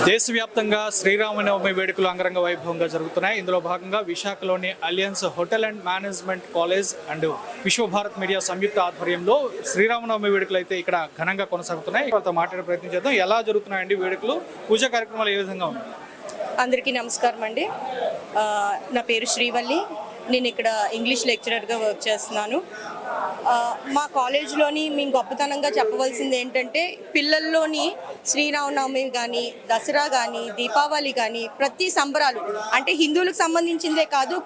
దేశవ్యాప్తంగా శ్రీరామనవమి వేడుకలు అంగరంగ వైభవంగా జరుగుతున్నాయి. ఇందులో భాగంగా విశాఖలోని alliance hotel and management college and Vishwabharat media సంయుక్త ఆధ్వర్యంలో శ్రీరామనవమి వేడుకలు అయితే ఇక్కడ ఘనంగా కొనసాగుతున్నాయి. వాళ్ళతో మాట్లాడే ప్రయత్నం చేద్దాం. ఎలా జరుగుతున్నాయండి వేడుకలు, పూజా కార్యక్రమాలు ఏ విధంగా ఉన్నాయి? అందరికీ నమస్కారం అండి. నా పేరు శ్రీవల్లి. నేను ఇక్కడ ఇంగ్లీష్ లెక్చరర్గా వర్క్ చేస్తున్నాను. మా కాలేజ్లోని మేము గొప్పతనంగా చెప్పవలసింది ఏంటంటే, పిల్లల్లోని శ్రీరామనవమి కానీ, దసరా కానీ, దీపావళి కానీ ప్రతి సంబరాలు అంటే హిందువులకు సంబంధించిందే కాదు,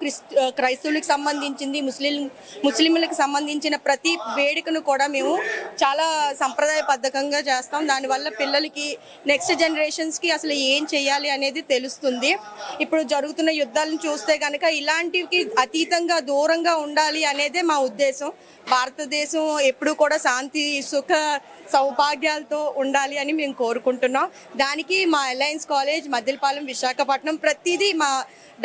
క్రైస్తవులకు సంబంధించింది, ముస్లింలకు సంబంధించిన ప్రతి వేడుకను కూడా మేము చాలా సంప్రదాయబద్ధంగా చేస్తాం. దానివల్ల పిల్లలకి నెక్స్ట్ జనరేషన్స్కి అసలు ఏం చేయాలి అనేది తెలుస్తుంది. ఇప్పుడు జరుగుతున్న యుద్ధాలను చూస్తే కనుక ఇలాంటివి అతీతంగా దూరంగా ఉండాలి అనేదే మా ఉద్దేశం. భారతదేశం ఎప్పుడూ కూడా శాంతి, సుఖ, సౌభాగ్యాలతో ఉండాలి అని మేము కోరుకుంటున్నాం. దానికి మా అలయన్స్ కాలేజ్ మద్దిలపాలెం విశాఖపట్నం ప్రతిదీ మా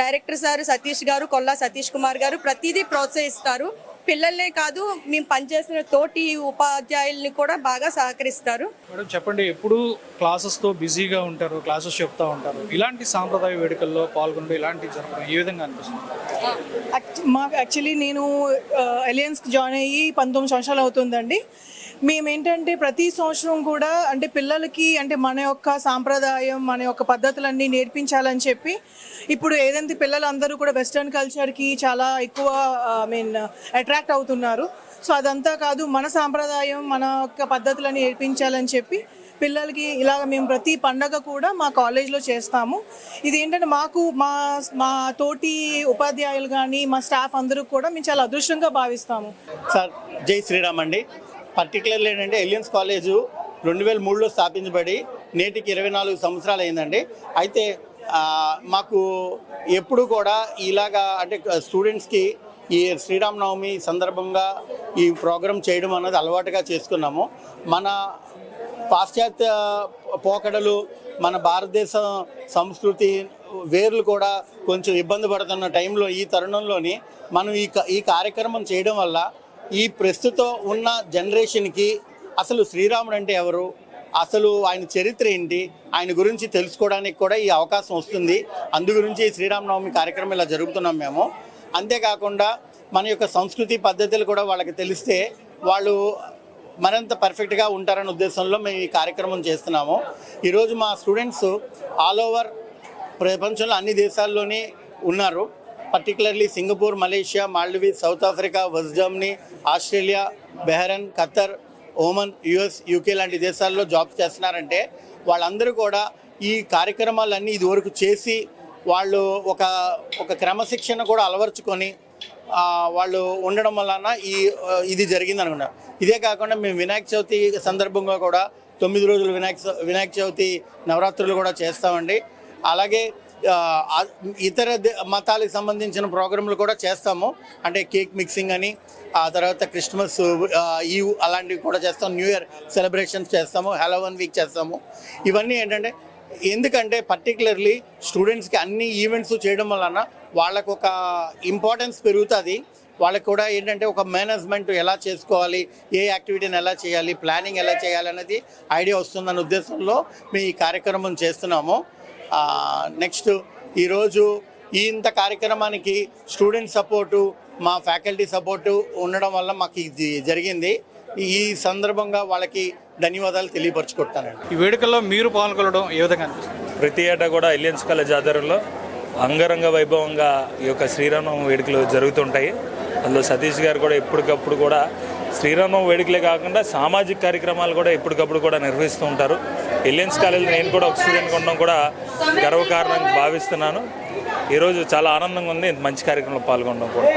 డైరెక్టర్ సార్ సతీష్ గారు, కొల్లా సతీష్ కుమార్ గారు ప్రతిదీ ప్రోత్సహిస్తారు. పిల్లలనే కాదు, మేము పనిచేసిన తోటి ఉపాధ్యాయుల్ని కూడా బాగా సహకరిస్తారు. మేడం చెప్పండి, ఎప్పుడు క్లాసెస్తో బిజీగా ఉంటారు, క్లాసెస్ చెప్తూ ఉంటారు, ఇలాంటి సాంప్రదాయ వేడుకల్లో పాల్గొనడం ఇలాంటివి జరగడం ఏ విధంగా అనిపిస్తుంది? యాక్చువల్లీ నేను అలయన్స్కి జాయిన్ అయ్యి 19 సంవత్సరాలు అవుతుందండి. మేమేంటంటే ప్రతి సంవత్సరం కూడా అంటే పిల్లలకి అంటే మన యొక్క సాంప్రదాయం, మన యొక్క పద్ధతులన్నీ నేర్పించాలని చెప్పి ఇప్పుడు ఏదైతే పిల్లలందరూ కూడా వెస్ట్రన్ కల్చర్కి చాలా ఎక్కువ అట్రాక్ట్ అవుతున్నారు. సో అదంతా కాదు, మన సాంప్రదాయం, మన యొక్క పద్ధతులని నేర్పించాలని చెప్పి పిల్లలకి ఇలాగ మేము ప్రతి పండగ కూడా మా కాలేజ్లో చేస్తాము. ఇది ఏంటంటే మాకు మా తోటి ఉపాధ్యాయులు కానీ మా స్టాఫ్ అందరూ కూడా మేము చాలా అదృష్టంగా భావిస్తాము. సార్ జై శ్రీరామ్ అండి. పర్టికులర్లీ ఏంటంటే ఎలియన్స్ కాలేజు 2003లో స్థాపించబడి నేటికి 24 సంవత్సరాలు అయిందండి. అయితే మాకు ఎప్పుడు కూడా ఇలాగా అంటే స్టూడెంట్స్కి ఈ శ్రీరామనవమి సందర్భంగా ఈ ప్రోగ్రాం చేయడం అన్నది అలవాటుగా చేసుకున్నాము. మన పాశ్చాత్య పోకడలు, మన భారతదేశ సంస్కృతి వేర్లు కూడా కొంచెం ఇబ్బంది పడుతున్న టైంలో, ఈ తరుణంలోని మనం ఈ కార్యక్రమం చేయడం వల్ల ఈ ప్రస్తుతం ఉన్న జనరేషన్కి అసలు శ్రీరాముడు అంటే ఎవరు, అసలు ఆయన చరిత్ర ఏంటి, ఆయన గురించి తెలుసుకోవడానికి కూడా ఈ అవకాశం వస్తుంది. అందు గురించి శ్రీరామనవమి కార్యక్రమం ఇలా జరుగుతున్నాం మేము. అంతేకాకుండా మన యొక్క సంస్కృతి పద్ధతులు కూడా వాళ్ళకి తెలిస్తే వాళ్ళు మరింత పర్ఫెక్ట్గా ఉంటారనే ఉద్దేశంలో మేము ఈ కార్యక్రమం చేస్తున్నాము. ఈరోజు మా స్టూడెంట్స్ ఆల్ ఓవర్ ప్రపంచంలో అన్ని దేశాల్లోనే ఉన్నారు. Particularly Singapore, Malaysia, Maldives, South Africa, West Germany, Australia, Bahrain, Qatar, Oman, US, UK లాంటి దేశాల్లో జాబ్స్ చేస్తున్నారంటే వాళ్ళందరూ కూడా ఈ కార్యక్రమాలన్నీ ఇదివరకు చేసి వాళ్ళు ఒక క్రమశిక్షణ కూడా అలవర్చుకొని వాళ్ళు ఉండడం వలన ఇది జరిగింది అనుకున్నా. ఇదే కాకుండా మేము వినాయక చవితి సందర్భంగా కూడా 9 రోజులు వినాయక చవితి నవరాత్రులు కూడా చేస్తామండి. అలాగే ఇతర మతాలకు సంబంధించిన ప్రోగ్రాంలు కూడా చేస్తాము. అంటే కేక్ మిక్సింగ్ అని, ఆ తర్వాత క్రిస్మస్ ఈవ్ అలాంటివి కూడా చేస్తాం, న్యూ ఇయర్ సెలబ్రేషన్స్ చేస్తాము, హ్యాలోవీన్ వీక్ చేస్తాము. ఇవన్నీ ఏంటంటే ఎందుకంటే పర్టికులర్లీ స్టూడెంట్స్కి అన్ని ఈవెంట్స్ చేయడం వలన వాళ్ళకు ఒక ఇంపార్టెన్స్ పెరుగుతుంది. వాళ్ళకి కూడా ఏంటంటే ఒక మేనేజ్మెంట్ ఎలా చేసుకోవాలి, ఏ యాక్టివిటీని ఎలా చేయాలి, ప్లానింగ్ ఎలా చేయాలి అనేది ఐడియా వస్తుందన్న ఉద్దేశంలో మేము ఈ కార్యక్రమం చేస్తున్నాము. నెక్స్ట్ ఈరోజు ఇంత కార్యక్రమానికి స్టూడెంట్ సపోర్టు, మా ఫ్యాకల్టీ సపోర్టు ఉండడం వల్ల మాకు ఇది జరిగింది. ఈ సందర్భంగా వాళ్ళకి ధన్యవాదాలు తెలియపరచుకుంటానండి. ఈ వేడుకల్లో మీరు పాల్గొనడం ఏ విధంగా అనిపిస్తుంది? ప్రతి ఏటా కూడా ఎలియన్స్ కాలేజ్ ఆధ్వర్యంలో అంగరంగ వైభవంగా ఈ యొక్క శ్రీరామనవమి వేడుకలు జరుగుతుంటాయి. అందులో సతీష్ గారు కూడా ఎప్పటికప్పుడు కూడా శ్రీరామనవమి వేడుకలే కాకుండా సామాజిక కార్యక్రమాలు కూడా ఎప్పటికప్పుడు కూడా నిర్వహిస్తూ ఉంటారు. ఎలియన్స్ కాలేజ్ నేను కూడా ఒక స్టూడెంట్ ఉండడం కూడా గర్వకారణంగా భావిస్తున్నాను. ఈరోజు చాలా ఆనందంగా ఉంది మంచి కార్యక్రమంలో పాల్గొనడం కూడా.